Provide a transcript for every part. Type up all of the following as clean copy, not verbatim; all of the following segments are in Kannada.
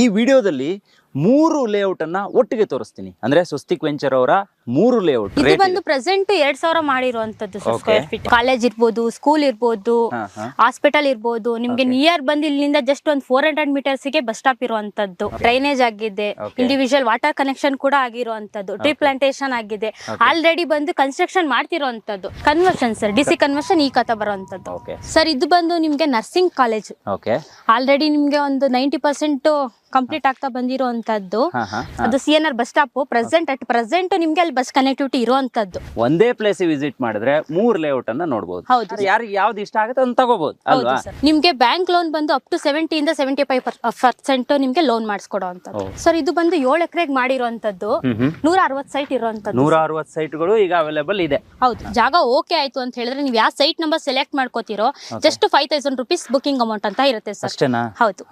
ಈ ವಿಡಿಯೋದಲ್ಲಿ 3 ಲೇಔಟ್ ಅನ್ನ ಒಟ್ಟಿಗೆ ತೋರಿಸ್ತೀನಿ. ಅಂದ್ರೆ ಸ್ವಸ್ತಿಕ್ ವೆಂಚರ್ ಅವರ 3 ಲೇಔಟ್ ಇದು ಬಂದು ಪ್ರೆಸೆಂಟ್ 2000 ಮಾಡಿರುವಂತದ್ದು ಸ್ಕ್ವೇರ್ ಫೀಟ್. ಕಾಲೇಜ್ ಇರ್ಬೋದು, ಸ್ಕೂಲ್ ಇರ್ಬೋದು, ಹಾಸ್ಪಿಟಲ್ ಇರ್ಬೋದು, ನಿಮ್ಗೆ ನಿಯರ್ ಬಂದು ಇಲ್ಲಿಂದ ಜಸ್ಟ್ ಒಂದು 400 ಮೀಟರ್ಸ್ ಗೆ ಬಸ್ ಸ್ಟಾಪ್ ಇರುವಂತದ್ದು. ಡ್ರೈನೇಜ್ ಆಗಿದೆ, ಇಂಡಿವಿಜುವಲ್ ವಾಟರ್ ಕನೆಕ್ಷನ್ ಕೂಡ ಆಗಿರುವಂತದ್ದು, ಟ್ರೀ ಪ್ಲಾಂಟೇಶನ್ ಆಗಿದೆ, ಆಲ್ರೆಡಿ ಬಂದು ಕನ್ಸ್ಟ್ರಕ್ಷನ್ ಮಾಡ್ತಿರುವಂತದ್ದು. ಕನ್ವರ್ಷನ್ ಸರ್, ಡಿಸಿ ಕನ್ವರ್ಷನ್ ಈ ಕಥೆ ಬರುವಂತದ್ದು ಸರ್. ಇದು ಬಂದು ನಿಮ್ಗೆ ನರ್ಸಿಂಗ್ ಕಾಲೇಜ್, ಆಲ್ರೆಡಿ ನಿಮ್ಗೆ ಒಂದು 90% ಕಂಪ್ಲೀಟ್ ಆಗ್ತಾ ಬಂದಿರುವಂತದ್ದು. ಅದು CNR ಬಸ್ ಸ್ಟಾಪ್ ಪ್ರೆಸೆಂಟ್ ನಿಮ್ಗೆ ಅಲ್ಲಿ ಬಸ್ ಕನೆಕ್ಟಿವಿಟಿ ಇರುವಂತದ್ದು. ಒಂದೇ ಪ್ಲೇಸ್ ವಿಸಿಟ್ ಮಾಡಿದ್ರೆ 3 ಲೇಔಟ್ ಅನ್ನ ನೋಡಬಹುದು. ಯಾರಿಗೆ ಯಾವ್ದು ಇಷ್ಟ ಆಗುತ್ತೆ ಅದನ್ನ ತಗೋಬಹುದು ಅಲ್ವಾ? ನಿಮ್ಗೆ ಬ್ಯಾಂಕ್ ಲೋನ್ ಬಂದು ಅಪ್ ಟು 70 ಇಂದ 75% ನಿಮ್ಗೆ ಲೋನ್ ಮಾಡಿಸ್ಕೊಡುವಂತದ್ದು ಸರ್. ಇದು ಬಂದು 7 ಎಕರೆಗೆ ಮಾಡಿರುವಂತದ್ದು, 160 ಸೈಟ್ ಇರುವಂತದ್ದು. 160 ಸೈಟ್ಗಳು ಈಗ ಅವೈಲೇಬಲ್ ಇದೆ. ಹೌದು, ಜಾಗ ಓಕೆ ಆಯ್ತು ಅಂತ ಹೇಳಿದ್ರೆ ನೀವು ಯಾವ ಸೈಟ್ ನಂಬರ್ ಸೆಲೆಕ್ಟ್ ಮಾಡ್ಕೋತಿರೋ ಜಸ್ಟ್ 5000 rupees ಬುಕಿಂಗ್ ಅಮೌಂಟ್ ಅಂತ ಇರುತ್ತೆ ಸರ್. ಅಷ್ಟೇನಾ? ಹೌದು.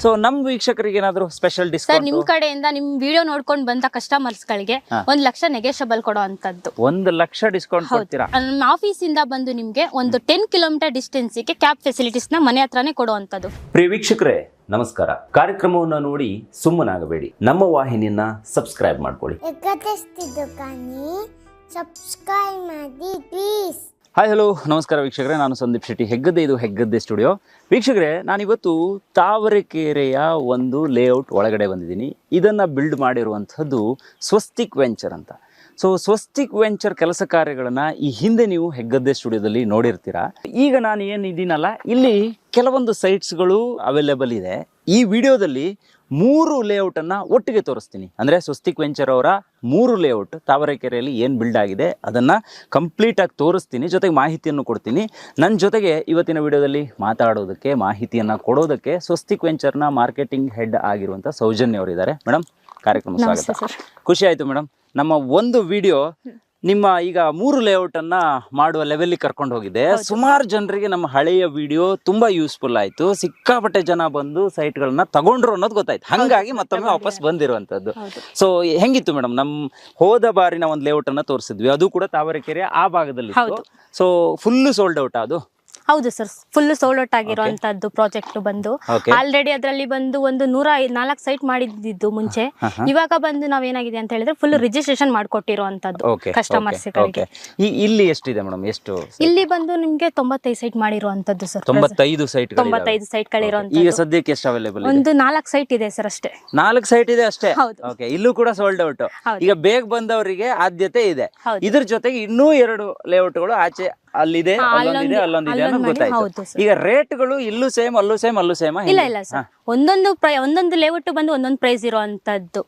ಸೊ ನಮ್ ವೀಕ್ಷಕರಿಗೆ ಏನಾದ್ರು ಸ್ಪೆಷಲ್ ಡಿಸ್ಕೌಂಟ್ ಸರ್, ನಿಮ್ ಕಡೆಯಿಂದ ನಿಮ್ ವಿಡಿಯೋ ನೋಡ್ಕೊಂಡು ಬಂದ ಕಸ್ಟಮರ್ಸ್ ಗಳಿಗೆ 1 ಲಕ್ಷ ನೆಗೆಷಬಲ್ ಕೊಡುವಂತದ್ದು. 1 ಲಕ್ಷ ಡಿಸ್ಕೌಂಟ್ ಕೊಡ್ತೀರಾ? ನಮ್ಮ ಆಫೀಸ್ ಇಂದ ಬಂದು ನಿಮ್ಗೆ ಒಂದು 10 ಕಿಲೋಮೀಟರ್ ಡಿಸ್ಟೆನ್ಸ್ ಗೆ ಕ್ಯಾಬ್ ಫೆಸಿಲಿಟೀಸ್ ನ ಮನೆ ಹತ್ರನೇ ಕೊಡುವಂತದ್ದು. ಪ್ರಿಯ ವೀಕ್ಷಕರೇ ನಮಸ್ಕಾರ. ಕಾರ್ಯಕ್ರಮವನ್ನು ನೋಡಿ ಸುಮ್ಮನಾಗಬೇಡಿ, ನಮ್ಮ ವಾಹಿನಿಯನ್ನ ಸಬ್ಸ್ಕ್ರೈಬ್ ಮಾಡ್ಕೊಳ್ಳಿ. ಹಾಯ್ ಹಲೋ ನಮಸ್ಕಾರ ವೀಕ್ಷಕರೇ, ನಾನು ಸಂದೀಪ್ ಶೆಟ್ಟಿ, ಹೆಗ್ಗದ್ದೆ. ಇದು ಹೆಗ್ಗದ್ದೆ ಸ್ಟುಡಿಯೋ. ವೀಕ್ಷಕರೇ, ನಾನಿವತ್ತು ತಾವರೆಕೆರೆಯ ಒಂದು ಲೇಔಟ್ ಒಳಗಡೆ ಬಂದಿದ್ದೀನಿ. ಇದನ್ನು ಬಿಲ್ಡ್ ಮಾಡಿರುವಂಥದ್ದು ಸ್ವಸ್ತಿಕ್ ವೆಂಚರ್ ಅಂತ. ಸೊ ಸ್ವಸ್ತಿಕ್ ವೆಂಚರ್ ಕೆಲಸ ಕಾರ್ಯಗಳನ್ನು ಈ ಹಿಂದೆ ನೀವು ಹೆಗ್ಗದ್ದೆ ಸ್ಟುಡಿಯೋದಲ್ಲಿ ನೋಡಿರ್ತೀರಾ. ಈಗ ನಾನು ಏನಿದ್ದೀನಲ್ಲ, ಇಲ್ಲಿ ಕೆಲವೊಂದು ಸೈಟ್ಸ್ಗಳು ಅವೈಲೇಬಲ್ ಇದೆ. ಈ ವಿಡಿಯೋದಲ್ಲಿ 3 ಲೇಔಟ್ ಅನ್ನ ಒಟ್ಟಿಗೆ ತೋರಿಸ್ತೀನಿ. ಅಂದ್ರೆ ಸ್ವಸ್ತಿಕ್ ವೆಂಚರ್ ಅವರ 3 ಲೇಔಟ್ ತಾವರೆಕೆರೆಯಲ್ಲಿ ಏನು ಬಿಲ್ಡ್ ಆಗಿದೆ ಅದನ್ನ ಕಂಪ್ಲೀಟ್ ಆಗಿ ತೋರಿಸ್ತೀನಿ, ಜೊತೆಗೆ ಮಾಹಿತಿಯನ್ನು ಕೊಡ್ತೀನಿ. ನನ್ನ ಜೊತೆಗೆ ಇವತ್ತಿನ ವಿಡಿಯೋದಲ್ಲಿ ಮಾತಾಡೋದಕ್ಕೆ, ಮಾಹಿತಿಯನ್ನ ಕೊಡೋದಕ್ಕೆ ಸ್ವಸ್ತಿಕ್ ವೆಂಚರ್ನ ಮಾರ್ಕೆಟಿಂಗ್ ಹೆಡ್ ಆಗಿರುವಂತ ಸೌಜನ್ಯ ಅವರು ಇದ್ದಾರೆ. ಮೇಡಮ್, ಕಾರ್ಯಕ್ರಮ ಸ್ವಾಗತ. ಖುಷಿ ಆಯ್ತು ಮೇಡಮ್. ನಮ್ಮ ಒಂದು ವಿಡಿಯೋ ನಿಮ್ಮ ಈಗ 3 ಲೇಔಟ್ ಅನ್ನ ಮಾಡುವ ಲೆವೆಲ್ ಕರ್ಕೊಂಡು ಹೋಗಿದೆ. ಸುಮಾರು ಜನರಿಗೆ ನಮ್ಮ ಹಳೆಯ ವಿಡಿಯೋ ತುಂಬಾ ಯೂಸ್ಫುಲ್ ಆಯ್ತು. ಸಿಕ್ಕಾಪಟ್ಟೆ ಜನ ಬಂದು ಸೈಟ್ಗಳನ್ನ ತಗೊಂಡ್ರು ಅನ್ನೋದು ಗೊತ್ತಾಯ್ತು. ಹಾಗಾಗಿ ಮತ್ತೊಮ್ಮೆ ವಾಪಸ್ ಬಂದಿರುವಂತದ್ದು. ಸೊ ಹೆಂಗಿತ್ತು ಮೇಡಮ್? ನಮ್ ಹೋದ ಬಾರಿನ ಒಂದು ಲೇಔಟ್ ಅನ್ನ ತೋರಿಸಿದ್ವಿ, ಅದು ಕೂಡ ತಾವರೆಕೆರೆ ಆ ಭಾಗದಲ್ಲಿ. ಸೊ ಫುಲ್ ಸೋಲ್ಡ್ ಔಟ್ ಅದು? ಹೌದು ಸರ್, ಫುಲ್ ಸೋಲ್ಡ್ ಔಟ್ ಆಗಿರುವಂತದ್ದು ಪ್ರಾಜೆಕ್ಟ್ ಬಂದು. ಆಲ್ರೆಡಿ ಅದರಲ್ಲಿ ಬಂದು ಒಂದು 104 ಸೈಟ್ ಮಾಡಿದ್ದು ಮುಂಚೆ. ಇವಾಗ ಬಂದು ನಾವೇನಾಗಿದೆ ಅಂತ ಹೇಳಿದ್ರೆ ಫುಲ್ ರಿಜಿಸ್ಟ್ರೇಷನ್ ಮಾಡ್ಕೊಟ್ಟಿರುವಂತದ್ದು ಕಸ್ಟಮರ್ಸ್ ಗಳಿಗೆ. ಇಲ್ಲಿ ಎಷ್ಟಿದೆ ಮೇಡಮ್? ಎಷ್ಟು? ಇಲ್ಲಿ ಬಂದು ನಿಮ್ಗೆ 95 ಸೈಟ್ ಮಾಡಿರುವಂತದ್ದು ಸರ್. 95 ಸೈಟ್ ಗಳಿರುವಂತದ್ದು. ಈಗ ಸದ್ಯಕ್ಕೆ ಎಷ್ಟು ಅವೈಲೇಬಲ್? ಒಂದು 4 ಸೈಟ್ ಇದೆ ಸರ್ ಅಷ್ಟೇ. 4 ಸೈಟ್ ಇದೆ ಅಷ್ಟೇ? ಓಕೆ. ಇಲ್ಲೂ ಕೂಡ ಸೋಲ್ಡ್ ಔಟ್. ಈಗ ಬೇಗ ಬಂದವರಿಗೆ ಆದ್ಯತೆ ಇದೆ. ಇದ್ರ ಜೊತೆಗೆ ಇನ್ನೂ 2 ಲೇಔಟ್ಗಳು ಆಚೆ ಅಲ್ಲಿದೆ, ಅಲ್ಲೊಂದಿದೆ ಅನ್ನೋದು ಗೊತ್ತಾಯ್ತು. ಈಗ ರೇಟ್ಗಳು ಇಲ್ಲೂ ಸೇಮ್, ಅಲ್ಲೂ ಸೇಮ್, ಅಲ್ಲೂ ಸೇಮ್? ಇಲ್ಲ ಸರ್, ಒಂದೊಂದು ಲೇಔಟ್ ಬಂದು ಒಂದೊಂದು ಪ್ರೈಸ್ ಇರುವಂತದ್ದು.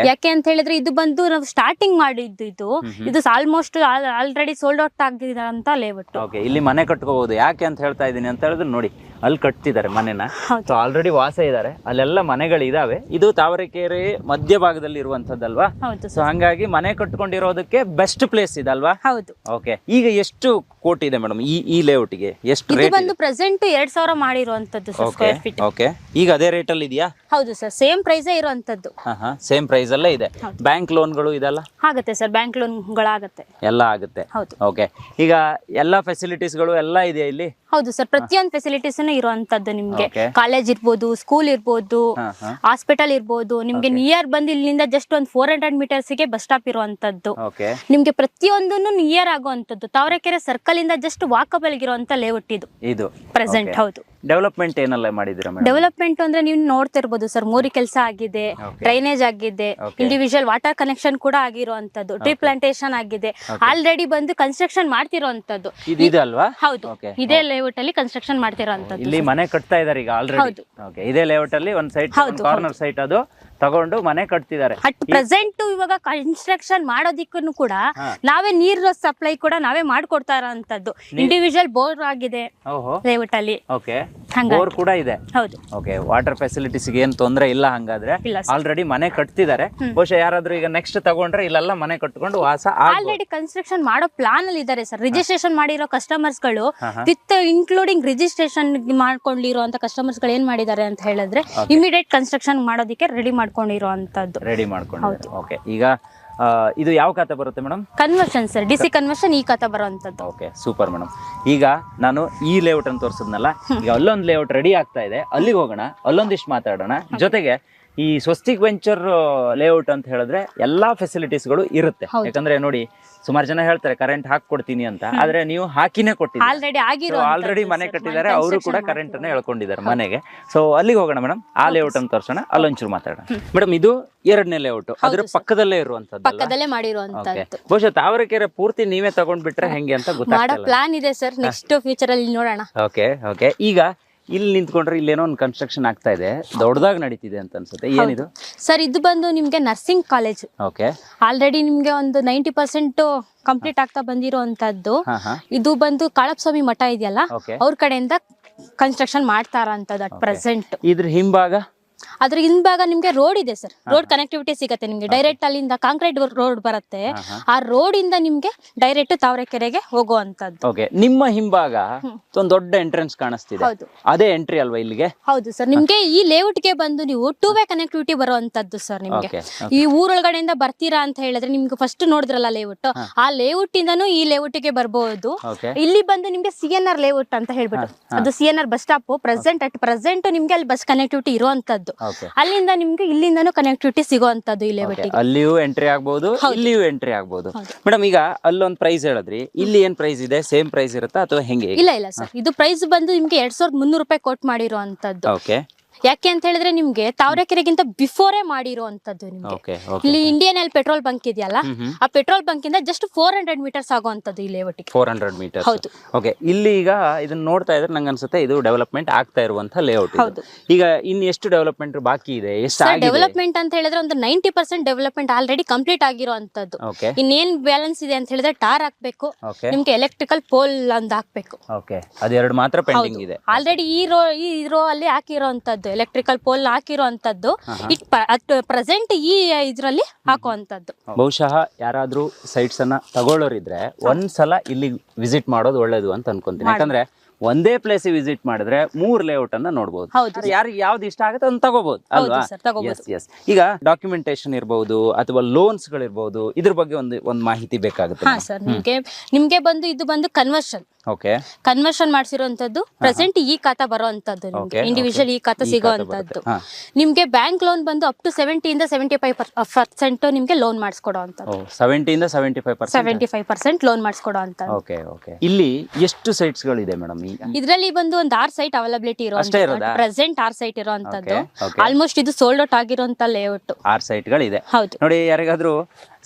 ಯಾಕೆ ಅಂತ ಹೇಳಿದ್ರೆ ಇದು ಬಂದು ನಾವು ಸ್ಟಾರ್ಟಿಂಗ್ ಮಾಡಿದ್ದು ಇದು ಆಲ್ಮೋಸ್ಟ್ ಆಲ್ರೆಡಿ ಸೋಲ್ಡ್ ಔಟ್ ಆಗಿರೋಂತ ಲೇಔಟ್. ಇಲ್ಲಿ ಮನೆ ಕಟ್ಕೋಬಹುದು. ಯಾಕೆ ಅಂತ ಹೇಳ್ತಾ ಇದೀನಿ ಅಂತ ಹೇಳಿದ್ರೆ, ನೋಡಿ ಅಲ್ಲಿ ಕಟ್ತಿದ್ದಾರೆ ಮನೆನ. ಸೊ ಆಲ್ರೆಡಿ ವಾಸ ಇದ್ದಾರೆ, ಅಲ್ಲೆಲ್ಲ ಮನೆಗಳಿದಾವೆ. ಇದು ತಾವರೆಕೆರೆ ಮಧ್ಯಭಾಗದಲ್ಲಿ ಇರುವಂತದ್ದಲ್ವಾ? ಸೊ ಹಂಗಾಗಿ ಮನೆ ಕಟ್ಕೊಂಡಿರೋದಕ್ಕೆ ಬೆಸ್ಟ್ ಪ್ಲೇಸ್ ಇದಲ್ವಾ? ಹೌದು. ಓಕೆ. ಈಗ ಎಷ್ಟು ಕೋಟಿ ಇದೆ ಮೇಡಮ್ ಈ ಲೇಔಟ್ಗೆ? ಎಷ್ಟು ರೇಟ್ ಬಂದು ಪ್ರೆಸೆಂಟ್ 2000 ಮಾಡಿರುವಂತದ್ದು ಸ್ಕ್ವೇರ್ ಫೀಟ್. ಓಕೆ. ಈಗ ಅದೇ ರೇಟ್ ಅಲ್ಲಿ ಇದೆಯಾ? ಹೌದು ಸರ್, ಸೇಮ್ ಪ್ರೈಸ್ ಇರುವಂತದ್ದು. ಸೇಮ್ ಪ್ರೈಸ್ ಅಲ್ಲೇ ಇದೆ. ಬ್ಯಾಂಕ್ ಲೋನ್ಗಳು ಇದೆಲ್ಲ ಆಗುತ್ತೆ ಸರ್, ಬ್ಯಾಂಕ್ ಲೋನ್ಗಳಾಗುತ್ತೆ, ಎಲ್ಲ ಆಗುತ್ತೆ. ಓಕೆ. ಈಗ ಎಲ್ಲಾ ಫೆಸಿಲಿಟೀಸ್ಗಳು ಎಲ್ಲ ಇದೆಯಾ ಇಲ್ಲಿ? ಹೌದು ಸರ್, ಪ್ರತಿಯೊಂದು ಫೆಸಿಲಿಟೀಸ್ ಇರುವಂತದ್ದು. ನಿಮ್ಗೆ ಕಾಲೇಜ್ ಇರ್ಬೋದು, ಸ್ಕೂಲ್ ಇರ್ಬೋದು, ಹಾಸ್ಪಿಟಲ್ ಇರ್ಬೋದು, ನಿಮ್ಗೆ ನಿಯರ್ ಬಂದು ಇಲ್ಲಿಂದ ಜಸ್ಟ್ ಒಂದು 400 ಮೀಟರ್ಸ್ ಗೆ ಬಸ್ ಸ್ಟಾಪ್ ಇರುವಂತದ್ದು. ನಿಮ್ಗೆ ಪ್ರತಿಯೊಂದನ್ನು ನಿಯರ್ ಆಗುವಂತದ್ದು. ತಾವರೆಕೆರೆ ಸರ್ಕಲ್ ಇಂದ ಜಸ್ಟ್ ವಾಕಬಲ್ ಇರುವಂತ ಲೇಔಟ್ ಇದು ಪ್ರೆಸೆಂಟ್. ಹೌದು. ಡೆವಲಪ್ಮೆಂಟ್ ಏನೆಲ್ಲ ಮಾಡಿದಿರಾ ಮೇಡಮ್? ಡೆವಲಪ್ಮೆಂಟ್ ಅಂದ್ರೆ ನೀವು ನೋಡ್ತಿರ್ಬೋದು ಸರ್, ಮೋರಿ ಕೆಲಸ ಆಗಿದೆ, ಡ್ರೈನೇಜ್ ಆಗಿದೆ, ಇಂಡಿವಿಜುವಲ್ ವಾಟರ್ ಕನೆಕ್ಷನ್ ಕೂಡ ಆಗಿರುವಂತದ್ದು, ಟ್ರೀ ಪ್ಲಾಂಟೇಶನ್ ಆಗಿದೆ, ಆಲ್ರೆಡಿ ಬಂದು ಕನ್ಸ್ಟ್ರಕ್ಷನ್ ಮಾಡ್ತಿರುವಂತದ್ದು. ಹೌದು, ಇದೇ ಲೇಔಟ್ ಅಲ್ಲಿ ಕನ್ಸ್ಟ್ರಕ್ಷನ್ ಮಾಡ್ತಿರೋಂಥದ್ದು. ಇಲ್ಲಿ ಮನೆ ಕಟ್ತಾ ಇದಾರೆ ಈಗ ಆಲ್ರೆಡಿ. ಇದೇ ಲೇಔಟ್ ಅಲ್ಲಿ ಒಂದು ಸೈಟ್, ಕಾರ್ನರ್ ಸೈಟ್ ಅದು ತಗೊಂಡು ಮನೆ ಕಟ್ತಿದ್ದಾರೆ. ಅಟ್ ಪ್ರೆಸೆಂಟ್ ಇವಾಗ ಕನ್ಸ್ಟ್ರಕ್ಷನ್ ಮಾಡೋದಿಕ್ಕೂ ಕೂಡ ನಾವೇ ನೀರ್ ಸಪ್ಲೈ ಕೂಡ ನಾವೇ ಮಾಡ್ಕೊಡ್ತಾ ಇರೋಂಥದ್ದು. ಇಂಡಿವಿಜುವಲ್ ಬೋರ್ ಆಗಿದೆ ಲೇಔಟ್ ಅಲ್ಲಿ. ಬೋರ್ ಕೂಡ ಇದೆ. ಹೌದು. ಓಕೆ. ವಾಟರ್ ಫೆಸಿಲಿಟೀಸ್ ಏನ್ ತೊಂದರೆ ಇಲ್ಲ ಹಂಗಾದ್ರೆ? ಆಲ್ರೆಡಿ ಮನೆ ಕಟ್ತಿದ್ದಾರೆ. ಬಹುಶಃ ಯಾರಾದ್ರೂ ಈಗ ನೆಕ್ಸ್ಟ್ ತಗೊಂಡ್ರೆ ಇಲ್ಲೆಲ್ಲ ಮನೆ ಕಟ್ಕೊಂಡು ವಾಸ ಆಲ್ರೆಡಿ ಕನ್ಸ್ಟ್ರಕ್ಷನ್ ಮಾಡೋ ಪ್ಲಾನ್ ಅಲ್ಲಿ ಇದಾರೆ ಸರ್. ರಿಜಿಸ್ಟ್ರೇಷನ್ ಮಾಡಿರೋ ಕಸ್ಟಮರ್ಸ್ ಗಳು ವಿತ್ ಇನ್ಕ್ಲೂಡಿಂಗ್ ರಿಜಿಸ್ಟ್ರೇಷನ್ ಮಾಡ್ಕೊಂಡಿರುವಂತ ಕಸ್ಟಮರ್ಸ್ ಗಳು ಏನ್ ಮಾಡಿದ್ದಾರೆ ಅಂತ ಹೇಳಿದ್ರೆ ಇಮಿಡಿಯೇಟ್ ಕನ್ಸ್ಟ್ರಕ್ಷನ್ ಮಾಡೋದಕ್ಕೆ ರೆಡಿ ಮಾಡ್ಕೊಂಡಿರುವಂತದ್ದು. ರೆಡಿ ಮಾಡ್ಕೊಂಡು. ಓಕೆ. ಈಗ ಇದು ಯಾವ ಖಾತೆ ಬರುತ್ತೆ madam? Conversion sir, DC conversion ಈ ಖಾತೆ ಬರುವಂತದ್ದು. Okay, super madam. ಈಗ ನಾನು ಈ ಲೇಔಟ್ ಅನ್ನು ತೋರಿಸಿದ್ನಲ್ಲ, ಈಗ ಅಲ್ಲೊಂದು ಲೇಔಟ್ ರೆಡಿ ಆಗ್ತಾ ಇದೆ, ಅಲ್ಲಿಗೆ ಹೋಗೋಣ, ಅಲ್ಲೊಂದಿಷ್ಟು ಮಾತಾಡೋಣ. ಜೊತೆಗೆ ಈ ಸ್ವಸ್ತಿಕ್ ವೆಂಚರ್ ಲೇಔಟ್ ಅಂತ ಹೇಳಿದ್ರೆ ಎಲ್ಲಾ ಫೆಸಿಲಿಟೀಸ್ಗಳು ಇರುತ್ತೆ. ಯಾಕಂದ್ರೆ ನೋಡಿ ಸುಮಾರು ಜನ ಹೇಳ್ತಾರೆ ಕರೆಂಟ್ ಹಾಕೊಡ್ತೀನಿ ಅಂತ, ಆದ್ರೆ ನೀವು ಹಾಕಿನೇ ಕೊಟ್ಟಿದ್ದೀರಿ. ಆಲ್ರೆಡಿ ಮನೆ ಕಟ್ಟಿದ್ದಾರೆ, ಅವರು ಕೂಡ ಕರೆಂಟ್ ಅನ್ನ ಹೇಳ್ಕೊಂಡಿದ್ದಾರೆ ಮನೆಗೆ. ಸೊ ಅಲ್ಲಿಗೆ ಹೋಗೋಣ ಮೇಡಮ್, ಆ ಲೇಔಟ್ ಅಂತ ತೋರ್ಸೋಣ, ಅಲ್ಲೊಂಚೂರು ಮಾತಾಡೋಣ. ಮೇಡಮ್ ಇದು 2ನೇ ಲೇಔಟ್, ಅದ್ರ ಪಕ್ಕದಲ್ಲೇ ಇರುವಂತದ್ದು, ಪಕ್ಕದಲ್ಲೇ ಮಾಡಿರುವಂತದ್ದು. ಬಹುಶಃ ತಾವರೆಕೆರೆ ಪೂರ್ತಿ ನೀವೇ ತಗೊಂಡ್ಬಿಟ್ರೆ ಹೆಂಗೆ ಅಂತ ಗೊತ್ತಾಗಲ್ಲ. ಪ್ಲಾನ್ ಇದೆ ಸರ್, ನೆಕ್ಸ್ಟ್ ಫ್ಯೂಚರ್ ಅಲ್ಲಿ ನೋಡೋಣ. ಓಕೆ ಈಗ ಇಲ್ಲಿ ನಿಂತ್ಕೊಂಡ್ರೆ ಇಲ್ಲೇನೋ ಒಂದು ಕನ್ಸ್ಟ್ರಕ್ಷನ್ ಆಗ್ತಾ ಇದೆ, ದೊಡ್ಡದಾಗಿ ನಡೀತಿದೆ ಅಂತ ಅನ್ಸುತ್ತೆ. ಏನಿದು ಸರ್? ಇದು ಬಂದು ನಿಮ್ಗೆ ನರ್ಸಿಂಗ್ ಕಾಲೇಜ್. ಓಕೆ, ಆಲ್ರೆಡಿ ನಿಮ್ಗೆ ಒಂದು 90% ಕಂಪ್ಲೀಟ್ ಆಗ್ತಾ ಬಂದಿರುವಂತದ್ದು. ಇದು ಬಂದು ಕಾಳಪ್ಸ್ವಾಮಿ ಮಠ ಇದೆಯಲ್ಲ, ಅವ್ರ ಕಡೆಯಿಂದ ಕನ್ಸ್ಟ್ರಕ್ಷನ್ ಮಾಡ್ತಾರಂತದ್ದು ಅಟ್ ಪ್ರೆಸೆಂಟ್. ಇದ್ರ ಹಿಂಭಾಗ, ಅದ್ರ ಹಿಂಭಾಗ ನಿಮ್ಗೆ ರೋಡ್ ಇದೆ ಸರ್, ರೋಡ್ ಕನೆಕ್ಟಿವಿಟಿ ಸಿಗತ್ತೆ ನಿಮ್ಗೆ. ಡೈರೆಕ್ಟ್ ಅಲ್ಲಿಂದ ಕಾಂಕ್ರೀಟ್ ರೋಡ್ ಬರುತ್ತೆ, ಆ ರೋಡ್ ಇಂದ ನಿಮ್ಗೆ ಡೈರೆಕ್ಟ್ ತಾವರೆಕೆರೆಗೆ ಹೋಗುವಂತದ್ದು. ಓಕೆ, ನಿಮ್ಮ ಹಿಂಭಾಗ ಒಂದು ದೊಡ್ಡ ಎಂಟ್ರೆನ್ಸ್ ಕಾಣಿಸ್ತಿದೆ, ಅದೇ ಎಂಟ್ರಿ ಅಲ್ವಾ ಇಲ್ಲಿಗೆ? ಹೌದು ಸರ್, ನಿಮ್ಗೆ ಈ ಲೇಔಟ್ ಗೆ ಬಂದು ನೀವು 2 ವೇ ಕನೆಕ್ಟಿವಿಟಿ ಬರುವಂತದ್ದು ಸರ್. ನಿಮ್ಗೆ ಈ ಊರೊಳಗಡೆಯಿಂದ ಬರ್ತೀರಾ ಅಂತ ಹೇಳಿದ್ರೆ ನಿಮ್ಗೆ ಫಸ್ಟ್ ನೋಡಿದ್ರಲ್ಲ ಲೇಔಟ್, ಆ ಲೇಔಟ್ ಇಂದನೂ ಈ ಲೇಔಟ್ ಗೆ ಬರ್ಬಹುದು. ಇಲ್ಲಿ ಬಂದು ನಿಮ್ಗೆ CNR ಲೇಔಟ್ ಅಂತ ಹೇಳ್ಬಿಟ್ಟು, ಅದು CNR bus stop at present ನಿಮ್ಗೆ ಅಲ್ಲಿ ಬಸ್ ಕನೆಕ್ಟಿವಿಟಿ ಇರುವಂತದ್ದು. ಅಲ್ಲಿಂದ ನಿಮ್ಗೆ ಇಲ್ಲಿಂದನೂ ಕನೆಕ್ಟಿವಿಟಿ ಸಿಗುವಂತದ್ದು ಈ ಲೇಔಟ್ ಗೆ. ಅಲ್ಲಿಯೂ ಎಂಟ್ರಿ ಆಗಬಹುದು, ಇಲ್ಲಿಯೂ ಎಂಟ್ರಿ ಆಗಬಹುದು. ಮೇಡಮ್ ಈಗ ಅಲ್ಲೊಂದು ಪ್ರೈಸ್ ಹೇಳಿದ್ರಿ, ಇಲ್ಲಿ ಏನ್ ಪ್ರೈಸ್ ಇದೆ? ಸೇಮ್ ಪ್ರೈಸ್ ಇರುತ್ತಾ ಅಥವಾ ಹೆಂಗೆ? ಇಲ್ಲ ಸರ್, ಇದು ಪ್ರೈಸ್ ಬಂದು ನಿಮ್ಗೆ 2300 ರೂಪಾಯಿ ಕೊಟ್ಟು ಮಾಡಿರುವಂತದ್ದು. ಓಕೆ, ಯಾಕೆ ಅಂತ ಹೇಳಿದ್ರೆ ನಿಮ್ಗೆ ತಾವರೆಕೆರೆಗಿಂತ ಬಿಫೋರೇ ಮಾಡಿರುವಂತದ್ದು. ನಿಮ್ಗೆ ಇಲ್ಲಿ ಇಂಡಿಯನ್ ಆಯಿಲ್ ಪೆಟ್ರೋಲ್ ಬಂಕ್ ಇದೆಯಲ್ಲ, ಆ ಪೆಟ್ರೋಲ್ ಬಂಕ್ ಇಂದ ಜಸ್ಟ್ 400 ಮೀಟರ್ಸ್ ಆಗುವಂತದ್ದು ಈ ಲೇಔಟ್. 400 ಮೀಟರ್. ಹೌದು. ಓಕೆ, ಇಲ್ಲಿ ಈಗ ಇದನ್ನ ನೋಡ್ತಾ ಇದ್ರೆ ನಂಗೆ ಅನ್ಸುತ್ತೆ ಇದು ಡೆವಲಪ್ಮೆಂಟ್ ಆಗ್ತಾ ಇರುವಂತ ಲೇಔಟ್. ಈಗ ಇನ್ನು ಎಷ್ಟು ಡೆವಲಪ್ಮೆಂಟ್ ಬಾಕಿ ಇದೆ? ಎಷ್ಟು ಡೆವಲಪ್ಮೆಂಟ್ ಅಂತ ಹೇಳಿದ್ರೆ ಒಂದು 90% ಡೆವಲಪ್ಮೆಂಟ್ ಆಲ್ರೆಡಿ ಕಂಪ್ಲೀಟ್ ಆಗಿರುವಂತದ್ದು. ಇನ್ನೇನ್ ಬ್ಯಾಲೆನ್ಸ್ ಇದೆ ಅಂತ ಹೇಳಿದ್ರೆ ಟಾರ್ ಹಾಕ್ಬೇಕು, ನಿಮ್ಗೆ ಎಲೆಕ್ಟ್ರಿಕಲ್ ಪೋಲ್ ಒಂದು ಹಾಕ್ಬೇಕು. ಓಕೆ, ಅದೆರಡು ಮಾತ್ರ ಪೆಂಡಿಂಗ್ ಇದೆ. ಆಲ್ರೆಡಿ ಈ ರೋ ಅಲ್ಲಿ ಹಾಕಿರುವಂತದ್ದು, ಎಲೆಕ್ಟ್ರಿಕಲ್ ಪೋಲ್ ಹಾಕಿರುವಂತದ್ದು. ಪ್ರೆಸೆಂಟ್ ಈ ಇದ್ರಲ್ಲಿ ಹಾಕುವಂತದ್ದು. ಬಹುಶಃ ಯಾರಾದ್ರೂ ಸೈಟ್ಸ್ ಅನ್ನ ತಗೊಳ್ಳೋರಿದ್ರೆ ಒಂದ್ಸಲ ಇಲ್ಲಿ ವಿಸಿಟ್ ಮಾಡೋದು ಒಳ್ಳೇದು ಅಂತ ಅನ್ಕೊಂತೀನಿ. ಯಾಕಂದ್ರೆ ಒಂದೇ ಪ್ಲೇಸ್ ವಿಸಿಟ್ ಮಾಡಿದ್ರೆ 3 ಲೇಔಟ್ ಅನ್ನ ನೋಡಬಹುದು. ಯಾರಿಗೆ ಯಾವ್ದು ಇಷ್ಟ ಆಗುತ್ತೆ ಅದನ್ನ ತಗೋಬಹುದು ಅಲ್ವಾ? ಎಸ್. ಈಗ ಡಾಕ್ಯುಮೆಂಟೇಶನ್ ಇರಬಹುದು ಅಥವಾ ಲೋನ್ಸ್ ಗಳಿರ್ಬಹುದು, ಇದ್ರ ಬಗ್ಗೆ ಒಂದು ಮಾಹಿತಿ ಬೇಕಾಗುತ್ತೆ. ನಿಮ್ಗೆ ಬಂದು ಇದು ಬಂದು ಕನ್ವರ್ಷನ್. ಓಕೆ, ಕನ್ವರ್ಷನ್ ಮಾಡಿಸಿರುವಂತದ್ದು. ಪ್ರೆಸೆಂಟ್ ಈ ಖಾತಾ ಬರುವಂತದ್ದು, ನಿಮ್ಗೆ ಇಂಡಿವಿಜುವಲ್ ಈ ಖಾತಾ ಸಿಗುವಂತದ್ದು. ನಿಮ್ಗೆ ಬ್ಯಾಂಕ್ ಲೋನ್ ಬಂದು ಅಪ್ ಟು 70 ಇಂದ 75% ನಿಮ್ಗೆ ಲೋನ್ ಮಾಡಿಸ್ಕೊಡುವಂತದ್ದು. 70 ಇಂದ 75% ಲೋನ್ ಮಾಡಿಸ್ಕೊಡುವಂತದ್ದು. ಓಕೆ, ಇಲ್ಲಿ ಎಷ್ಟು ಸೈಟ್ಸ್ ಗಳಿದೆ ಮೇಡಮ್? ಇದ್ರಲ್ಲಿ ಬಂದು ಒಂದು 6 ಸೈಟ್ ಅವೈಲಬಿಲಿಟಿ ಇರುವಂತದ್ದು. ಪ್ರೆಸೆಂಟ್ 6 ಸೈಟ್ ಇರುವಂತದ್ದು. ಆಲ್ಮೋಸ್ಟ್ ಇದು ಸೋಲ್ಡ್ ಔಟ್ ಆಗಿರುವಂತ ಲೇಔಟ್. 6 ಸೈಟ್ಗಳಿದೆ. ಹೌದು. ನೋಡಿ, ಯಾರಿಗಾದ್ರೂ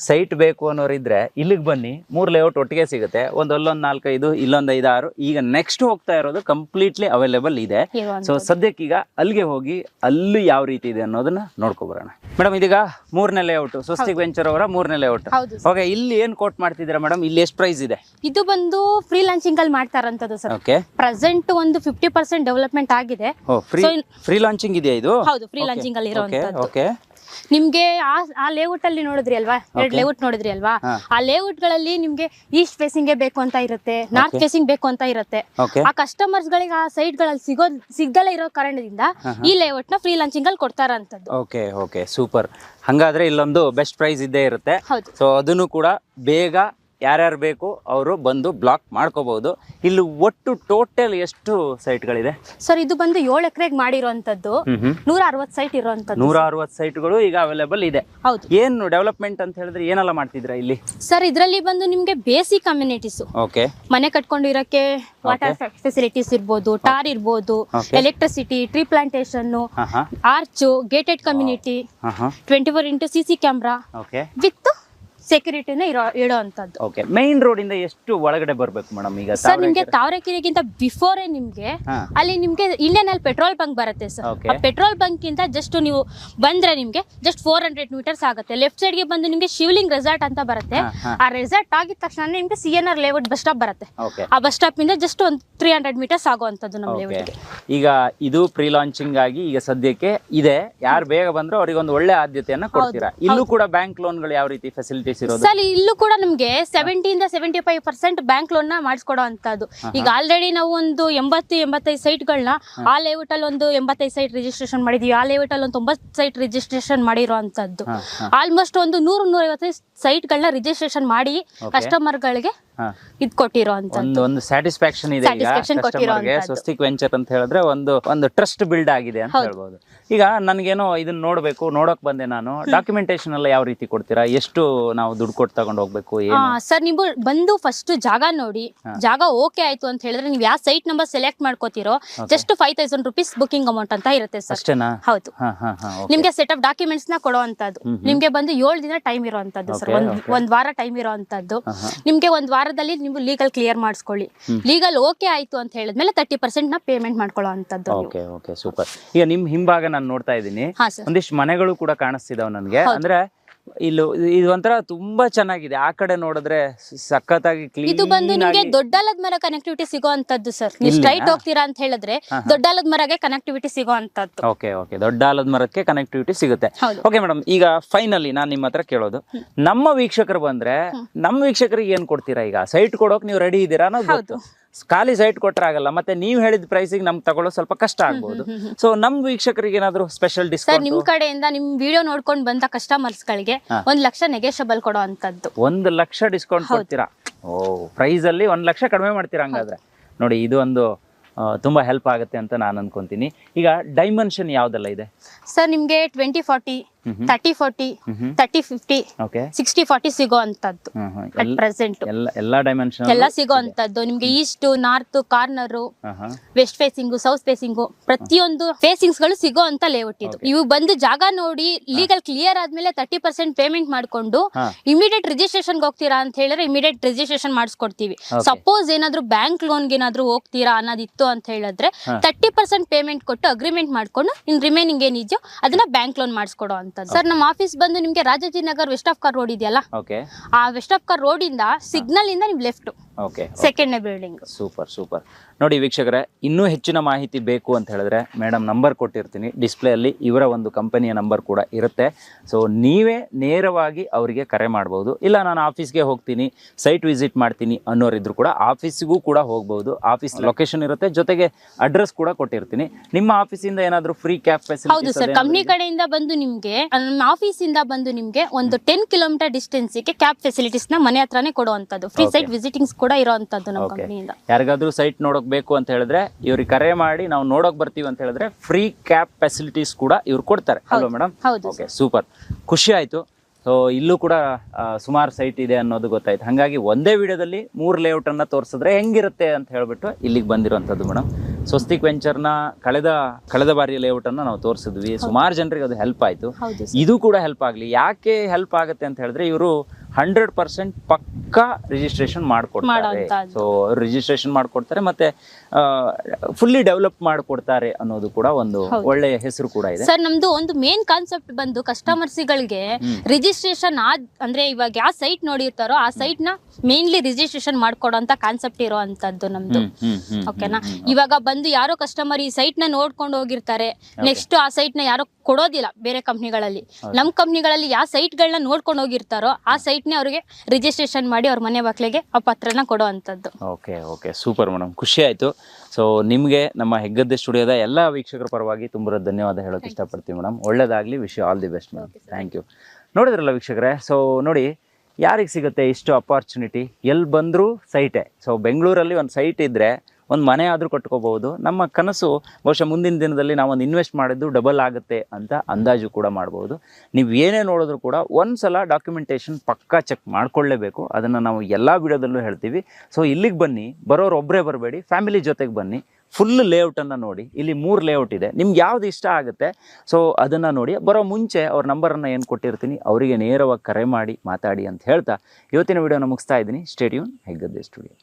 ಸೈಟ್ ಬೇಕು ಅನ್ನೋರಿದ್ರೆ ಇಲ್ಲಿಗೆ ಬನ್ನಿ, 3 ಲೇಔಟ್ ಒಟ್ಟಿಗೆ ಸಿಗುತ್ತೆ. ಅಲ್ಲೊಂದು 4-5, ಇಲ್ಲೊಂದು 5-6. ಈಗ ನೆಕ್ಸ್ಟ್ ಹೋಗ್ತಾ ಇರೋದು ಕಂಪ್ಲೀಟ್ಲಿ ಅವೈಲೇಬಲ್ ಇದೆ. ಸೊ ಸದ್ಯಕ್ಕೀಗ ಅಲ್ಲಿಗೆ ಹೋಗಿ ಅಲ್ಲಿ ಯಾವ ರೀತಿ ಇದೆ ಅನ್ನೋದನ್ನ ನೋಡ್ಕೊಬರೋಣ. ಮೇಡಮ್, ಇದೀಗ 3ನೇ ಲೇಔಟ್, ಸ್ವಸ್ತಿಕ್ ವೆಂಚರ್ ಅವರ 3ನೇ ಲೇಔಟ್. ಓಕೆ, ಇಲ್ಲಿ ಏನ್ ಕೋಟ್ ಮಾಡ್ತಿದ್ದೀರಾ ಮೇಡಮ್? ಇಲ್ಲಿ ಎಷ್ಟು ಪ್ರೈಸ್ ಇದೆ? ಇದು ಬಂದು ಫ್ರೀ ಲಾಂಚಿಂಗ್ ಅಲ್ಲಿ ಮಾಡ್ತಾರಂತದ್ದು ಸರ್. ಓಕೆ, ಪ್ರೆಸೆಂಟ್ ಒಂದು 50% ಡೆವಲಪ್ಮೆಂಟ್ ಆಗಿದೆ. ಫ್ರೀ ಲಾಂಚಿಂಗ್ ಇದೆಯಾ ಇದು? ಹೌದು, ಫ್ರೀ ಲಾಂಚಿಂಗ್ ಅಲ್ಲಿ ಇರುವಂತದ್ದು. ಓಕೆ, ನಿಮ್ಗೆ ಆ ಲೇಔಟ್ ಅಲ್ಲಿ ನೋಡಿದ್ರಿ ಅಲ್ವಾ, 2 ಲೇಔಟ್ ನೋಡಿದ್ರಿ ಅಲ್ವಾ? ಆ ಲೇಔಟ್ ಗಳಲ್ಲಿ ನಿಮ್ಗೆ ಈಸ್ಟ್ ಫೇಸಿಂಗ್ ಬೇಕು ಅಂತ ಇರುತ್ತೆ, ನಾರ್ತ್ ಫೇಸಿಂಗ್ ಬೇಕು ಅಂತ ಇರುತ್ತೆ. ಆ ಕಸ್ಟಮರ್ಸ್ ಗಳಿಗೆ ಆ ಸೈಟ್ ಗಳಲ್ಲಿ ಸಿಗದಲ್ಲೇ ಇರೋ ಕಾರಣದಿಂದ ಈ ಲೇಔಟ್ ನ ಫ್ರೀ ಲಾಂಚಿಂಗ್ ಅಲ್ಲಿ ಕೊಡ್ತಾರಂತದ್ದು. Okay, super. ಹಂಗಾದ್ರೆ ಇಲ್ಲೊಂದು ಬೆಸ್ಟ್ ಪ್ರೈಸ್ ಇದ್ದೇ ಇರುತ್ತೆ. ಸೊ ಅದನ್ನು ಕೂಡ ಬೇಗ ಯಾರ್ಯಾರು ಬೇಕು ಅವರು ಬಂದು ಬ್ಲಾಕ್ ಮಾಡ್ಕೋಬಹುದು. ಇಲ್ಲಿ ಒಟ್ಟು ಟೋಟಲ್ ಎಷ್ಟು ಸೈಟ್ಗಳಿದೆ ಸರ್? ಇದು ಬಂದು 7 ಎಕರೆಗೆ ಮಾಡಿರುವಂತದ್ದು. 160 ಸೈಟ್ ಇರುವಂತದ್ದು. 160 ಸೈಟ್ಗಳು ಈಗ ಅವೈಲೇಬಲ್ ಇದೆ. ಹೌದು. ಏನು ಡೆವಲಪ್ಮೆಂಟ್ ಅಂತ ಹೇಳಿದ್ರೆ ಏನೆಲ್ಲ ಮಾಡ್ತಿದ್ರ ಇಲ್ಲಿ? ಸರ್, ಇದರಲ್ಲಿ ಬಂದು ನಿಮ್ಗೆ ಬೇಸಿಕ್ ಕಮ್ಯುನಿಟೀಸ್, ಮನೆ ಕಟ್ಕೊಂಡಿರಕ್ಕೆ ವಾಟರ್ ಫೆಸಿಲಿಟೀಸ್ ಇರ್ಬೋದು, ಟಾರ್ ಇರ್ಬೋದು, electricity, tree plantation, arch, gated community, 24x CC camera with ಸೆಕ್ಯೂರಿಟಿನ ಇಡುವಂತದ್ದು. ಓಕೆ, ಮೈನ್ ರೋಡ್ ಇಂದ ಎಷ್ಟು ಒಳಗಡೆ ಬರ್ಬೇಕು ಮೇಡಮ್? ಈಗ ಸರ್, ನಿಮ್ಗೆ ತಾವರೆಕೆರೆಗಿಂತ ಬಿಫೋರೇ ನಿಮ್ಗೆ ಅಲ್ಲಿ ನಿಮ್ಗೆ ಇಂಡಿಯನ್ ಆಯಿಲ್ ಪೆಟ್ರೋಲ್ ಬಂಕ್ ಬರುತ್ತೆ ಸರ್. ಆ ಪೆಟ್ರೋಲ್ ಬಂಕ್ ಇಂದ ಜಸ್ಟ್ ನೀವು ಬಂದ್ರೆ ನಿಮ್ಗೆ ಜಸ್ಟ್ 400 ಮೀಟರ್ಸ್ ಆಗುತ್ತೆ. ಲೆಫ್ಟ್ ಸೈಡ್ ಗೆ ಬಂದು ನಿಮ್ಗೆ ಶಿವಲಿಂಗ್ ರೆಸಾರ್ಟ್ ಅಂತ ಬರುತ್ತೆ. ಆ ರೆಸಾರ್ಟ್ ಆಗಿದ ತಕ್ಷಣ ನಿಮ್ಗೆ CNR ಲೇಔಟ್ ಬಸ್ ಸ್ಟಾಪ್ ಬರುತ್ತೆ. ಆ ಬಸ್ ಸ್ಟಾಪ್ ಇಂದ ಜಸ್ಟ್ ಒಂದು 300 ಮೀಟರ್ಸ್ ಆಗುವಂತದ್ದು ನಮ್ಮ ಲೇಔಟ್. ಈಗ ಇದು ಪ್ರೀ ಲಾಂಚಿಂಗ್ ಆಗಿ ಈಗ ಸದ್ಯಕ್ಕೆ ಇದೆ. ಯಾರು ಬೇಗ ಬಂದ್ರೆ ಅವರಿಗೆ ಒಂದು ಒಳ್ಳೆ ಆದ್ಯತೆಯನ್ನ ಕೊಡ್ತೀರಾ. ಇಲ್ಲೂ ಕೂಡ ಬ್ಯಾಂಕ್ ಲೋನ್ ಗಳು ಯಾವ ರೀತಿ ಫೆಸಿಲಿಟಿ ಸರ್, ಇಲ್ಲೂ ಕೂಡ ನಮ್ಗೆ 70 ಇಂದ 75% ಬ್ಯಾಂಕ್ ಲೋನ್ ನ ಮಾಡಿಸ್ಕೊಡುವಂತದ್ದು. ಈಗ ಆಲ್ರೆಡಿ ನಾವು ಒಂದು 80-85 ಸೈಟ್ ಗಳನ್ನ ಆ ಲೇಔಟ್ ಅಲ್ಲಿ ಒಂದು 85 ಸೈಟ್ ರಿಜಿಸ್ಟ್ರೇಷನ್ ಮಾಡಿದೀವಿ. ಆ ಲೇಔಟ್ ಅಲ್ಲಿ ಒಂದು 90 ಸೈಟ್ ರಿಜಿಸ್ಟ್ರೇಷನ್ ಮಾಡಿರುವಂತದ್ದು. ಆಲ್ಮೋಸ್ಟ್ ಒಂದು 100-150 ಸೈಟ್ ಗಳನ್ನ ರಿಜಿಸ್ಟ್ರೇಷನ್ ಮಾಡಿ ಕಸ್ಟಮರ್ ಗಳಿಗೆ ಇದ್ ಕೊಟ್ಟಿರೋ ಅಂತ ಒಂದು ಸ್ಯಾಟಿಸ್ಫ್ಯಾಕ್ಷನ್ ಇದೆ ಈಗ ಕಸ್ಟಮರ್ಗೆ. ಸ್ವಸ್ತಿಕ್ ವೆಂಚರ್ ಅಂತ ಹೇಳಿದ್ರೆ ಒಂದು ಟ್ರಸ್ಟ್ ಬಿಲ್ಡ್ ಆಗಿದೆ ಅಂತ ಹೇಳ್ಬೋದು. ಈಗ ನನ್ಗೇನೋ ಇದನ್ನ ನೋಡಕ್ ಬಂದೆ ನಾನು, ಡಾಕ್ಯುಮೆಂಟೇಶನ್ ಎಲ್ಲ ಯಾವ ರೀತಿ ಕೊಡ್ತೀರಾ, ಎಷ್ಟು ನಾವು ದುಡ್ಡು ಕೊಟ್ಟು ತಗೊಂಡು ಹೋಗ್ಬೇಕು? ಸರ್ ನೀವು ಬಂದು ಫಸ್ಟ್ ಜಾಗ ನೋಡಿ, ಜಾಗ ಓಕೆ ಆಯ್ತು ಅಂತ ಹೇಳಿದ್ರೆ ನೀವು ಯಾವ ಸೈಟ್ ನಂಬರ್ ಸೆಲೆಕ್ಟ್ ಮಾಡ್ಕೋತಿರೋ ಜಸ್ಟ್ 5,000 rupees ಬುಕಿಂಗ್ ಅಮೌಂಟ್ ಅಂತ ಇರುತ್ತೆ ಸರ್. ಅಷ್ಟೇನಾ? ಹೌದು. ನಿಮ್ಗೆ ಸೆಟ್ ಆಫ್ ಡಾಕ್ಯುಮೆಂಟ್ಸ್ ನ ಕೊಡುವಂತದ್ದು. ನಿಮ್ಗೆ ಬಂದು 7 ದಿನ ಟೈಮ್ ಇರುವಂತದ್ದು ಸರ್, ಒಂದ್ ವಾರ ಟೈಮ್ ಇರುವಂತದ್ದು. ನಿಮ್ಗೆ ಒಂದ್ ವಾರದಲ್ಲಿ ನೀವು ಲೀಗಲ್ ಕ್ಲಿಯರ್ ಮಾಡಿಸ್ಕೊಳ್ಳಿ. ಲೀಗಲ್ ಓಕೆ ಆಯ್ತು ಅಂತ ಹೇಳಿದ್ಮೇಲೆ 30% ನ ಪೇಮೆಂಟ್ ಮಾಡ್ಕೊಳ್ಳುವಂತದ್ದು. Okay super. ಈಗ ನಿಮ್ ಹಿಂಭಾಗ ನಾನು ನೋಡ್ತಾ ಇದ್ದೀನಿ, ಒಂದಿಷ್ಟು ಮನೆಗಳು ಕೂಡ ಕಾಣಿಸ್ತಿದಾವ್ ನನ್ಗೆ. ಅಂದ್ರೆ ಇದು ಒಂಥರ ತುಂಬಾ ಚೆನ್ನಾಗಿದೆ. ಆ ಕಡೆ ನೋಡಿದ್ರೆ ಸಖತ್ತಾಗಿ ಕ್ಲೀನ್. ಇದು ಬಂದು ನಿಮ್ಗೆ ದೊಡ್ಡಾಲದ ಮರ ಕನೆಕ್ಟಿವಿಟಿ ಸಿಗುವಂತದ್ದು ಸರ್. ನೀವು ಸ್ಟ್ರೈಟ್ ಹೋಗ್ತೀರಾ ಅಂತ ಹೇಳಿದ್ರೆ ದೊಡ್ಡಾಲದ ಮರಗೆ ಕನೆಕ್ಟಿವಿಟಿ ಸಿಗುವಂತದ್ದು. ಓಕೆ ದೊಡ್ಡಾಲದ ಮರಕ್ಕೆ ಕನೆಕ್ಟಿವಿಟಿ ಸಿಗುತ್ತೆ. ಓಕೆ ಮೇಡಮ್, ಈಗ ಫೈನಲಿ ನಾನು ನಿಮ್ಮ ಹತ್ರ ಕೇಳೋದು, ನಮ್ಮ ವೀಕ್ಷಕರು ಬಂದ್ರೆ ನಮ್ಮ ವೀಕ್ಷಕರಿಗೆ ಏನ್ ಕೊಡ್ತೀರಾ? ಈಗ ಸೈಟ್ ಕೊಡೋಕ್ ನೀವು ರೆಡಿ ಇದ್ದೀರಾ ಅನ್ನೋದು ಗೊತ್ತು. ಖಾಲಿ ಸೈಟ್ ಕೊಟ್ರೆ ಆಗಲ್ಲ, ಮತ್ತೆ ನೀವು ಹೇಳಿದ ಪ್ರೈಸಿಗೆ ನಮ್ಗೆ ತಗೊಳ್ಳೋದು ಸ್ವಲ್ಪ ಕಷ್ಟ ಆಗ್ಬಹುದು. ಸೊ ನಮ್ ವೀಕ್ಷಕರಿಗೆ ಏನಾದ್ರು ಸ್ಪೆಷಲ್ ಡಿಸ್ಕೌಂಟ್ ನಿಮ್ ಕಡೆಯಿಂದ ನಿಮ್ ವಿಡಿಯೋ ನೋಡ್ಕೊಂಡು ಬಂದ ಕಸ್ಟಮರ್ಸ್ ಗಳಿಗೆ 1 ಲಕ್ಷ ನೆಗೆಷಬಲ್ ಕೊಡೋ ಅಂತದ್ದು. 1 ಲಕ್ಷ ಡಿಸ್ಕೌಂಟ್ ಕೊಡ್ತೀರಾ? ಪ್ರೈಸ್ ಅಲ್ಲಿ 1 ಲಕ್ಷ ಕಡಿಮೆ ಮಾಡ್ತೀರಾ? ಹಂಗಾದ್ರೆ ನೋಡಿ, ಇದು ಒಂದು ತುಂಬಾ ಹೆಲ್ಪ್ ಆಗುತ್ತೆ ಅಂತ ನಾನು ಅನ್ಕೊಂತೀನಿ. ಈಗ ಡೈಮೆನ್ಷನ್ ಯಾವ್ದೆಲ್ಲ ಇದೆ ಸರ್ ನಿಮ್ಗೆ? 20-40, 30-40, 30-50, 60-40 ಸಿಗೋ ಅಂತದ್ದು. ಪ್ರೆಸೆಂಟ್ ಎಲ್ಲಾ ಡೈಮೆನ್ಷನ್ ಎಲ್ಲ ಸಿಗೋ ಅಂತದ್ದು ನಿಮ್ಗೆ. East, north, corner, west facing, south facing, ಪ್ರತಿಯೊಂದು ಫೇಸಿಂಗ್ಸ್ ಗಳು ಸಿಗೋ ಅಂತ ಲೇಔಟ್ ಇದು. ಇವು ಬಂದು ಜಾಗ ನೋಡಿ ಲೀಗಲ್ ಕ್ಲಿಯರ್ ಆದ್ಮೇಲೆ 30% ಪೇಮೆಂಟ್ ಮಾಡ್ಕೊಂಡು ಇಮಿಡಿಯೇಟ್ ರಿಜಿಸ್ಟ್ರೇಷನ್ ಹೋಗ್ತೀರಾ ಅಂತ ಹೇಳಿದ್ರೆ ಇಮಿಡಿಯೇಟ್ ರಿಜಿಸ್ಟ್ರೇಷನ್ ಮಾಡಿಸ್ಕೊಡ್ತೀವಿ. ಸಪೋಸ್ ಏನಾದ್ರು ಬ್ಯಾಂಕ್ ಲೋನ್ಗೆ ಏನಾದ್ರು ಹೋಗ್ತೀರಾ ಅನ್ನೋದಿತ್ತು ಅಂತ ಹೇಳಿದ್ರೆ 30% ಪೇಮೆಂಟ್ ಕೊಟ್ಟು ಅಗ್ರಿಮೆಂಟ್ ಮಾಡ್ಕೊಂಡು ಇನ್ ರಿಮೈನಿಂಗ್ ಏನಿದೆಯೋ ಅದನ್ನ ಬ್ಯಾಂಕ್ ಲೋನ್ ಮಾಡಿಸ್ಕೊಡೋ ಅಂತ. ಸರ್ ನಮ್ಮ ಆಫೀಸ್ ಬಂದು ನಿಮ್ಗೆ ರಾಜಾಜಿನಗರ್ ವೆಸ್ಟ್ ಆಫ್ ಕಾರ್ ರೋಡ್ ಇದೆಯಲ್ಲ, ಆ ವೆಸ್ಟ್ ಆಫ್ ಕಾರ್ ರೋಡ್ ಇಂದ ಸಿಗ್ನಲ್ ಇಂದ ನಿಮ್ ಲೆಫ್ಟ್ ಸೆಕೆಂಡ್ ಬಿಲ್ಡಿಂಗ್. ಸೂಪರ್. ನೋಡಿ ವೀಕ್ಷಕರೇ, ಇನ್ನೂ ಹೆಚ್ಚಿನ ಮಾಹಿತಿ ಬೇಕು ಅಂತ ಹೇಳಿದ್ರೆ ಮೇಡಮ್ ನಂಬರ್ ಕೊಟ್ಟಿರ್ತೀನಿ ಡಿಸ್ಪ್ಲೇ ಅಲ್ಲಿ. ಇವರ ಒಂದು ಕಂಪನಿಯ ನಂಬರ್ ಕೂಡ ಇರುತ್ತೆ. ಸೊ ನೀವೇ ನೇರವಾಗಿ ಅವರಿಗೆ ಕರೆ ಮಾಡಬಹುದು. ಇಲ್ಲ ನಾನು ಆಫೀಸ್ಗೆ ಹೋಗ್ತೀನಿ, ಸೈಟ್ ವಿಸಿಟ್ ಮಾಡ್ತೀನಿ ಅನ್ನೋರಿದ್ರು ಕೂಡ ಆಫೀಸ್ಗೂ ಕೂಡ ಹೋಗ್ಬಹುದು. ಆಫೀಸ್ ಲೊಕೇಶನ್ ಇರುತ್ತೆ, ಜೊತೆಗೆ ಅಡ್ರೆಸ್ ಕೂಡ ಕೊಟ್ಟಿರ್ತೀನಿ. ನಿಮ್ಮ ಆಫೀಸಿಂದ ಏನಾದ್ರು ಫ್ರೀ ಕ್ಯಾಬ್ ಫೆಸಿಲಿಟಿ? ಹೌದು ಸರ್, ಕಂಪ್ನಿ ಕಡೆಯಿಂದ ಬಂದು ನಿಮ್ಗೆ ನಮ್ಮ ಆಫೀಸ್ ಇಂದ ಬಂದು ನಿಮ್ಗೆ ಒಂದು 10 ಕಿಲೋಮೀಟರ್ ಡಿಸ್ಟೆನ್ಸ್ ಗೆ ಕ್ಯಾಬ್ ಫೆಸಿಲಿಟೀಸ್ ನ ಮನೆ ಹತ್ರನೇ ಕೊಡುವಂತದ್ದು. ಫ್ರೀ ಸೈಟ್ ವಿಸಿಟಿಂಗ್ಸ್ ಕೂಡ ಇರುವಂತದ್ದು ನಮ್ಮ ಕಂಪನಿಯಿಂದ. ಯಾರಿಗಾದ್ರೂ ಸೈಟ್ ನೋಡಕ್ ಬೇಕು ಅಂತ ಹೇಳಿದ್ರೆ ಇವ್ರಿಗೆ ಕರೆ ಮಾಡಿ ನಾವು ನೋಡಕ್ ಬರ್ತೀವಿ ಅಂತ ಹೇಳಿದ್ರೆ ಫ್ರೀ ಕ್ಯಾಬ್ ಫೆಸಿಲಿಟೀಸ್ ಕೂಡ ಇವ್ರು ಕೊಡ್ತಾರೆ ಅಲ್ವಾ ಮೇಡಮ್? ಓಕೆ ಸೂಪರ್, ಖುಷಿ ಆಯ್ತು. ಸೊ ಇಲ್ಲೂ ಕೂಡ ಸುಮಾರು ಸೈಟ್ ಇದೆ ಅನ್ನೋದು ಗೊತ್ತಾಯ್ತು. ಹಾಗಾಗಿ ಒಂದೇ ವಿಡಿಯೋದಲ್ಲಿ 3 ಲೇಔಟ್ ಅನ್ನ ತೋರಿಸಿದ್ರೆ ಹೆಂಗಿರುತ್ತೆ ಅಂತ ಹೇಳ್ಬಿಟ್ಟು ಇಲ್ಲಿಗೆ ಬಂದಿರುವಂತದ್ದು ಮೇಡಮ್. ಸ್ವಸ್ತಿಕ್ ವೆಂಚರ್ನ ಕಳೆದ ಬಾರಿ ಲೇಔಟ್ ಅನ್ನ ನಾವು ತೋರಿಸಿದ್ವಿ. ಸುಮಾರು ಜನರಿಗೆ ಅದು ಹೆಲ್ಪ್ ಆಯ್ತು. ಇದು ಕೂಡ ಹೆಲ್ಪ್ ಆಗ್ಲಿ. ಯಾಕೆ ಹೆಲ್ಪ್ ಆಗುತ್ತೆ ಅಂತ ಹೇಳಿದ್ರೆ ಇವರು 100% ಪಕ್ಕಾ ರಿಜಿಸ್ಟ್ರೇಷನ್ ಮಾಡ್ಕೊಡ್ತಾರೆ. ಸೊ ರಿಜಿಸ್ಟ್ರೇಷನ್ ಮಾಡ್ಕೊಡ್ತಾರೆ, ಮತ್ತೆ ಫುಲ್ಲಿ ಡೆವಲಪ್ ಮಾಡ್ಕೊಡ್ತಾರೆ ಅನ್ನೋದು ಕೂಡ ಒಂದು ಒಳ್ಳೆಯ ಹೆಸರು ಕೂಡ ಇದೆ. ಸರ್ ನಮ್ದು ಒಂದು ಮೇನ್ ಕಾನ್ಸೆಪ್ಟ್ ಬಂದು ಕಸ್ಟಮರ್ಸ್ ಗಳಿಗೆ ರಿಜಿಸ್ಟ್ರೇಷನ್ ಅಂದ್ರೆ ಇವಾಗ ಯಾವ ಸೈಟ್ ನೋಡಿರ್ತಾರೋ ಆ ಸೈಟ್ ನ ಮೇನ್ಲಿ ರಿಜಿಸ್ಟ್ರೇಷನ್ ಮಾಡ್ಕೊಡೋ ಅಂತ ಕಾನ್ಸೆಪ್ಟ್ ಇರುವಂತದ್ದು ನಮ್ದು. ಓಕೆನಾ? ಇವಾಗ ಬಂದು ಯಾರೋ ಕಸ್ಟಮರ್ ಈ ಸೈಟ್ ನ ನೋಡ್ಕೊಂಡು ಹೋಗಿರ್ತಾರೆ, ನೆಕ್ಸ್ಟ್ ಆ ಸೈಟ್ ನ ಯಾರೋ ಕೊಡೋದಿಲ್ಲ ಬೇರೆ ಕಂಪ್ನಿಗಳಲ್ಲಿ. ನಮ್ ಕಂಪ್ನಿಗಳಲ್ಲಿ ಯಾವ ಸೈಟ್ ಗಳನ್ನ ನೋಡ್ಕೊಂಡು ಹೋಗಿರ್ತಾರೋ ಆ ಸೈಟ್ ನೇ ಅವ್ರಿಗೆ ರಿಜಿಸ್ಟ್ರೇಷನ್ ಮಾಡಿ ಅವ್ರ ಮನೆ ಬಾಕ್ಲಿಗೆ ಆ ಪತ್ರನ ಕೊಡೋ ಅಂತದ್ದು. ಓಕೆ ಸೂಪರ್ ಮೇಡಮ್, ಖುಷಿ ಆಯ್ತು. ಸೊ ನಿಮಗೆ ನಮ್ಮ ಹೆಗ್ಗದ್ದೆ ಸ್ಟುಡಿಯೋದ ಎಲ್ಲ ವೀಕ್ಷಕರ ಪರವಾಗಿ ತುಂಬ ಧನ್ಯವಾದ ಹೇಳೋಕೆ ಇಷ್ಟಪಡ್ತೀವಿ ಮೇಡಮ್. ಒಳ್ಳೇದಾಗಲಿ, wish you all the best madam. Thank you. ನೋಡಿದ್ರಲ್ಲ ವೀಕ್ಷಕರೇ, ಸೊ ನೋಡಿ ಯಾರಿಗೆ ಸಿಗುತ್ತೆ ಇಷ್ಟು ಅಪಾರ್ಚುನಿಟಿ? ಎಲ್ಲಿ ಬಂದರೂ ಸೈಟೇ. ಸೊ ಬೆಂಗಳೂರಲ್ಲಿ ಒಂದು ಸೈಟ್ ಇದ್ದರೆ ಒಂದು ಮನೆ ಆದರೂ ಕಟ್ಕೋಬಹುದು. ನಮ್ಮ ಕನಸು ಬಹುಶಃ ಮುಂದಿನ ದಿನದಲ್ಲಿ ನಾವೊಂದು ಇನ್ವೆಸ್ಟ್ ಮಾಡಿದ್ದು ಡಬಲ್ ಆಗುತ್ತೆ ಅಂತ ಅಂದಾಜು ಕೂಡ ಮಾಡ್ಬೋದು. ನೀವು ಏನೇ ನೋಡಿದ್ರು ಕೂಡ ಒಂದ್ಸಲ ಡಾಕ್ಯುಮೆಂಟೇಷನ್ ಪಕ್ಕಾ ಚೆಕ್ ಮಾಡ್ಕೊಳ್ಳೇಬೇಕು. ಅದನ್ನು ನಾವು ಎಲ್ಲ ವಿಡಿಯೋದಲ್ಲೂ ಹೇಳ್ತೀವಿ. ಸೊ ಇಲ್ಲಿಗೆ ಬನ್ನಿ, ಬರೋರು ಒಬ್ಬರೇ ಬರಬೇಡಿ, ಫ್ಯಾಮಿಲಿ ಜೊತೆಗೆ ಬನ್ನಿ. ಫುಲ್ ಲೇಔಟನ್ನು ನೋಡಿ. ಇಲ್ಲಿ 3 ಲೇಔಟ್ ಇದೆ. ನಿಮ್ಗೆ ಯಾವ್ದು ಇಷ್ಟ ಆಗುತ್ತೆ ಸೊ ಅದನ್ನು ನೋಡಿ. ಬರೋ ಮುಂಚೆ ಅವ್ರ ನಂಬರನ್ನು ಏನು ಕೊಟ್ಟಿರ್ತೀನಿ ಅವರಿಗೆ ನೇರವಾಗಿ ಕರೆ ಮಾಡಿ ಮಾತಾಡಿ ಅಂತ ಹೇಳ್ತಾ ಇವತ್ತಿನ ವಿಡಿಯೋನ ಮುಗಿಸ್ತಾ ಇದ್ದೀನಿ. Stay tune, Heggadde studio.